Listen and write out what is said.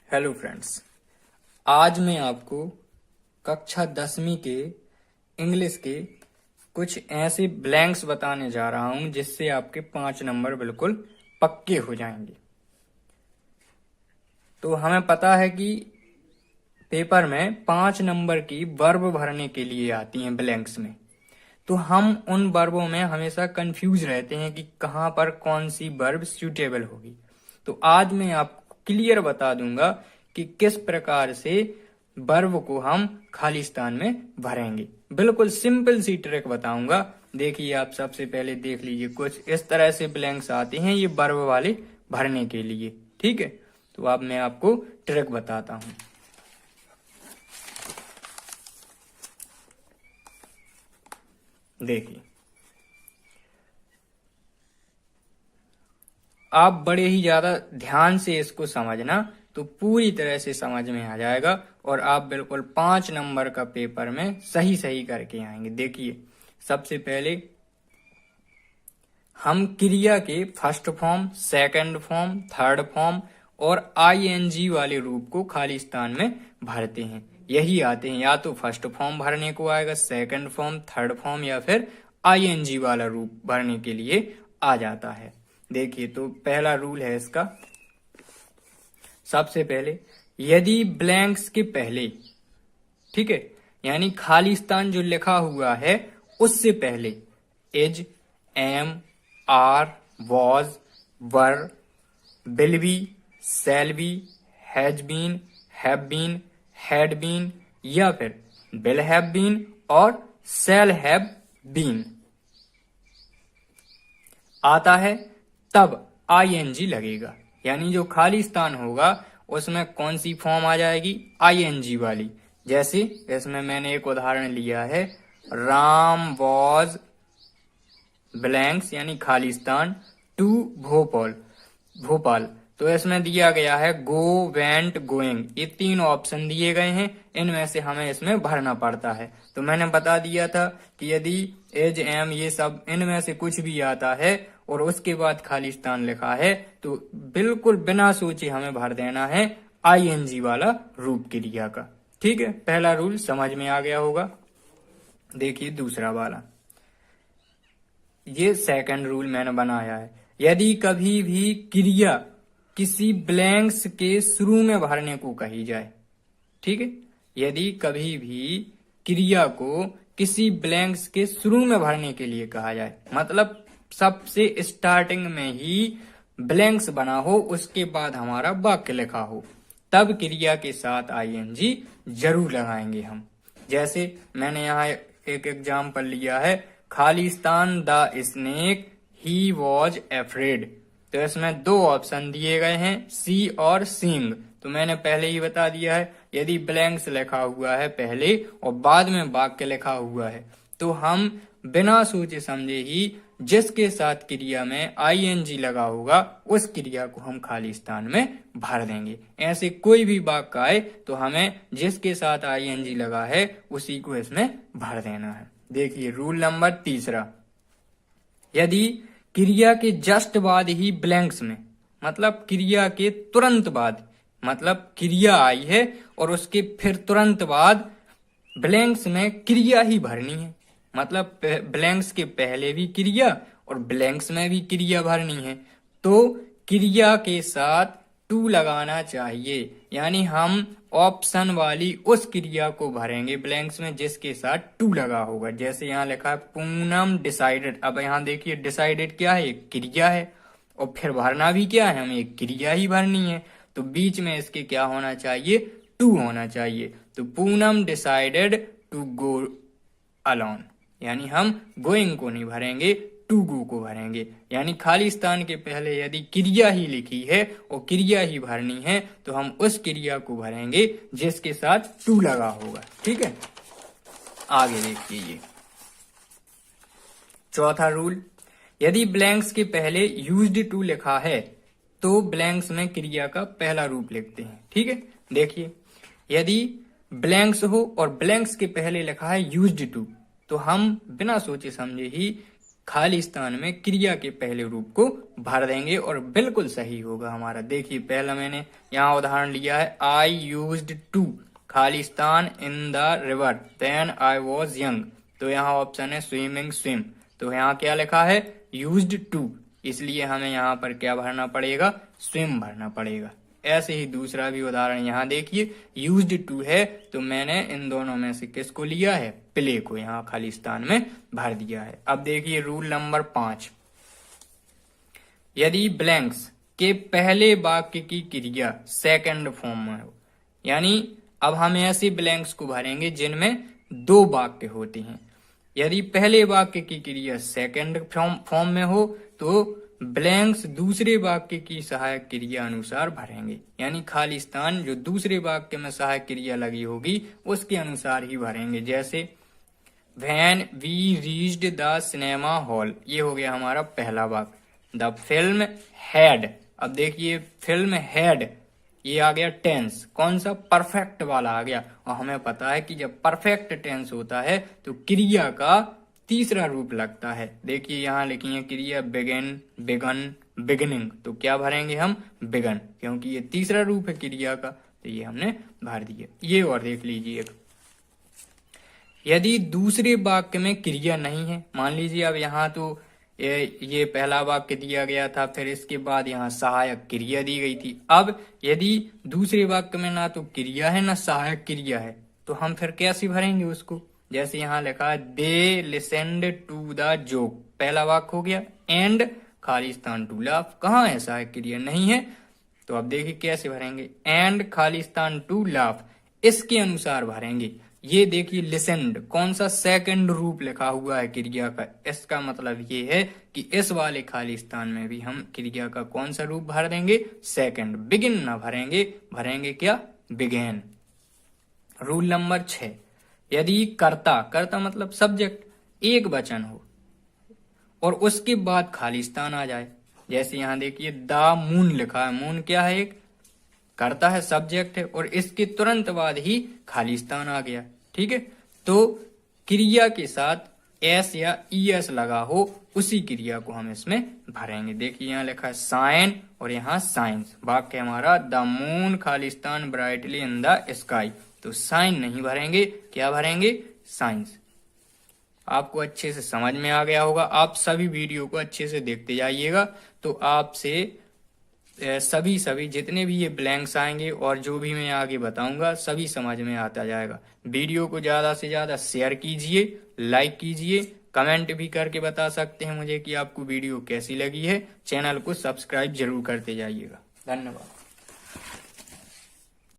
Hello friends, आज मैं आपको कक्षा 10वीं के इंग्लिश के कुछ ऐसे ब्लैंक्स बताने जा रहा हूं जिससे आपके 5 नंबर बिल्कुल पक्के हो जाएंगे। तो हमें पता है कि पेपर में 5 नंबर की वर्ब भरने के लिए आती हैं ब्लैंक्स में। तो हम उन वर्बों में हमेशा कंफ्यूज रहते हैं कि कहाँ पर कौन सी वर्ब सूटेबल होगी। तो आज मैं आपको क्लियर बता दूंगा कि किस प्रकार से वर्ब को हम खाली स्थान में भरेंगे। बिल्कुल सिंपल सी ट्रिक बताऊंगा। देखिए, आप सबसे पहले देख लीजिए, कुछ इस तरह से ब्लैंक्स आते हैं ये वर्ब वाले भरने के लिए। ठीक है, तो अब मैं आपको ट्रिक बताता हूं। देखिए, आप बड़े ही ज्यादा ध्यान से इसको समझना, तो पूरी तरह से समझ में आ जाएगा और आप बिल्कुल 5 नंबर का पेपर में सही सही करके आएंगे। देखिए, सबसे पहले हम क्रिया के first form, second form, third form और आईएनजी वाले रूप को खाली स्थान में भरते हैं। यही आते हैं, या तो फर्स्ट फॉर्म भरने को आएगा, सेकंड फॉर्म, थर्ड फॉर्म या फिर आईएनजी वाला रूप भरने के लिए आ जाता है। देखिए, तो पहला रूल है इसका। सबसे पहले यदि ब्लैंक्स के पहले, ठीक है, यानी खाली स्थान जो लिखा हुआ है उससे पहले is, am, are, was, were, will be, shall be, has been, have been, had been या फिर विल हैव बीन और शैल हैव बीन आता है, तब आईएनजी लगेगा। यानी जो खाली स्थान होगा उसमें कौन सी फॉर्म आ जाएगी? आईएनजी वाली। जैसे इसमें मैंने एक उदाहरण लिया है, राम वॉज ब्लैंक्स यानी खाली स्थान टू भोपाल भोपाल। तो इसमें दिया गया है गो, वेंट, गोइंग, ये 3 ऑप्शन दिए गए हैं। इनमें से हमें इसमें भरना पड़ता है। तो मैंने बता दिया था कि यदि एज, एम, ये सब इनमें से कुछ भी आता है और उसके बाद खाली स्थान लिखा है तो बिल्कुल बिना सोचे हमें भर देना है आईएनजी वाला रूप क्रिया का। ठीक है, पहला रूल समझ में आ गया होगा। देखिए दूसरा वाला, ये सेकंड रूल मैंने बनाया है। यदि कभी भी क्रिया किसी ब्लैंक्स के शुरू में भरने को कही जाए, ठीक है, यदि कभी भी क्रिया को किसी ब्लैंक्स के शुरू में भरने के लिए कहा जाए, मतलब सबसे स्टार्टिंग में ही ब्लैंक्स बना हो, उसके बाद हमारा वाक्य लिखा हो, तब क्रिया के साथ आईएनजी जरूर लगाएंगे हम। जैसे मैंने यहाँ एक एग्जाम्पल लिया है, खाली स्थान the snake he was afraid. तो इसमें 2 ऑप्शन दिए गए हैं, सी और सींग। तो मैंने पहले ही बता दिया है, यदि ब्लैंक्स लिखा हुआ है पहले और बाद में वाक्य लिखा हुआ है तो हम बिना सोचे समझे ही जिसके साथ क्रिया में आईएनजी लगा होगा उस क्रिया को हम खाली स्थान में भर देंगे। ऐसे कोई भी वाक्य आए तो हमें जिसके साथ आईएनजी लगा है उसी को इसमें भर देना है। देखिए रूल नंबर तीसरा, यदि क्रिया के जस्ट बाद ही ब्लैंक्स में, मतलब क्रिया के तुरंत बाद, मतलब क्रिया आई है और उसके फिर तुरंत बाद ब्लैंक्स में क्रिया ही भरनी है, मतलब ब्लैंक्स के पहले भी क्रिया और ब्लैंक्स में भी क्रिया भरनी है, तो क्रिया के साथ टू लगाना चाहिए। यानी हम ऑप्शन वाली उस क्रिया को भरेंगे ब्लैंक्स में जिसके साथ टू लगा होगा। जैसे यहाँ लिखा है पूनम डिसाइडेड। अब यहाँ देखिए, डिसाइडेड क्या है? एक क्रिया है और फिर भरना भी क्या है? हमें एक क्रिया ही भरनी है, तो बीच में इसके क्या होना चाहिए? टू होना चाहिए। तो Poonam decided to go alone, यानी हम गोइंग को नहीं भरेंगे, टू गो को भरेंगे। यानी खाली स्थान के पहले यदि क्रिया ही लिखी है और क्रिया ही भरनी है तो हम उस क्रिया को भरेंगे जिसके साथ टू लगा होगा। ठीक है, आगे देखिए ये चौथा रूल, यदि ब्लैंक्स के पहले यूज्ड टू लिखा है तो ब्लैंक्स में क्रिया का पहला रूप लिखते हैं। ठीक है, देखिए यदि ब्लैंक्स हो और ब्लैंक्स के पहले लिखा है यूज्ड टू तो हम बिना सोचे समझे ही खाली स्थान में क्रिया के पहले रूप को भर देंगे और बिल्कुल सही होगा हमारा। देखिए पहला मैंने यहाँ उदाहरण लिया है, आई यूज्ड टू खाली स्थान in the river then I was young. तो यहाँ ऑप्शन है स्विमिंग स्विम। तो यहाँ क्या लिखा है, यूज्ड टू, इसलिए हमें यहाँ पर क्या भरना पड़ेगा, स्विम भरना पड़ेगा। ऐसे ही दूसरा भी उदाहरण यहाँ देखिए, यूज्ड टू है तो मैंने इन दोनों में से किसको लिया है, प्ले को यहाँ खाली स्थान में भर दिया है। अब देखिए रूल नंबर 5, यदि ब्लैंक्स के पहले वाक्य की क्रिया सेकंड फॉर्म में हो, यानी अब हम ऐसे ब्लैंक्स को भरेंगे जिनमें 2 वाक्य होते हैं। यदि पहले वाक्य की क्रिया सेकंड फॉर्म में हो तो ब्लैंक्स दूसरे वाक्य की सहायक क्रिया अनुसार भरेंगे, यानी खाली स्थान जो दूसरे वाक्य में सहायक क्रिया लगी होगी उसके अनुसार ही भरेंगे। जैसे when we reached the cinema hall, ये हो गया हमारा पहला वाक्य। द फिल्म हैड, अब देखिए फिल्म हैड ये आ गया टेंस, कौन सा, परफेक्ट वाला आ गया। और हमें पता है कि जब परफेक्ट टेंस होता है तो क्रिया का तीसरा रूप लगता है। देखिए यहाँ लिखी है क्रिया बिगिन, बिगन, बिगिनिंग, तो क्या भरेंगे हम, बिगन, क्योंकि ये तीसरा रूप है क्रिया का, तो ये हमने भर दिया। ये और देख लीजिए, यदि दूसरे वाक्य में क्रिया नहीं है, मान लीजिए अब यहाँ तो ये पहला वाक्य दिया गया था, फिर इसके बाद यहाँ सहायक क्रिया दी गई थी। अब यदि दूसरे वाक्य में ना तो क्रिया है ना सहायक क्रिया है, तो हम फिर कैसे भरेंगे उसको। जैसे यहाँ लिखा है दे लिसेंड टू द जोक, पहला वाक्य हो गया, एंड खाली स्थान टू लाफ, कहाँ है सहायक क्रिया, नहीं है। तो अब देखिए कैसे भरेंगे, एंड खाली स्थान टू लाफ, इसके अनुसार भरेंगे। ये देखिए लिसेंड, कौन सा, सेकंड रूप लिखा हुआ है क्रिया का, इसका मतलब ये है कि इस वाले खाली स्थान में भी हम क्रिया का कौन सा रूप भर देंगे, सेकंड। बिगिन ना भरेंगे, भरेंगे क्या, बिगेन। रूल नंबर 6, यदि कर्ता, कर्ता मतलब सब्जेक्ट, एक वचन हो और उसके बाद खाली स्थान आ जाए, जैसे यहाँ देखिए द मून लिखा है, मून क्या है, एक कर्ता है, सब्जेक्ट है, और इसके तुरंत बाद ही खाली स्थान आ गया, ठीक है। तो क्रिया के साथ एस या ईएस लगा हो, उसी क्रिया को हम इसमें भरेंगे। देखिए यहाँ लिखा है साइन और यहाँ साइंस, वाक्य हमारा द मून खाली स्थान ब्राइटली इन द स्काई, तो साइन नहीं भरेंगे, क्या भरेंगे, साइंस। आपको अच्छे से समझ में आ गया होगा। आप सभी वीडियो को अच्छे से देखते जाइएगा, तो आपसे सभी जितने भी ये ब्लैंक्स आएंगे और जो भी मैं आगे बताऊंगा सभी समझ में आता जाएगा। वीडियो को ज्यादा से ज्यादा शेयर कीजिए, लाइक कीजिए, कमेंट भी करके बता सकते हैं मुझे कि आपको वीडियो कैसी लगी है। चैनल को सब्सक्राइब जरूर करते जाइएगा। धन्यवाद।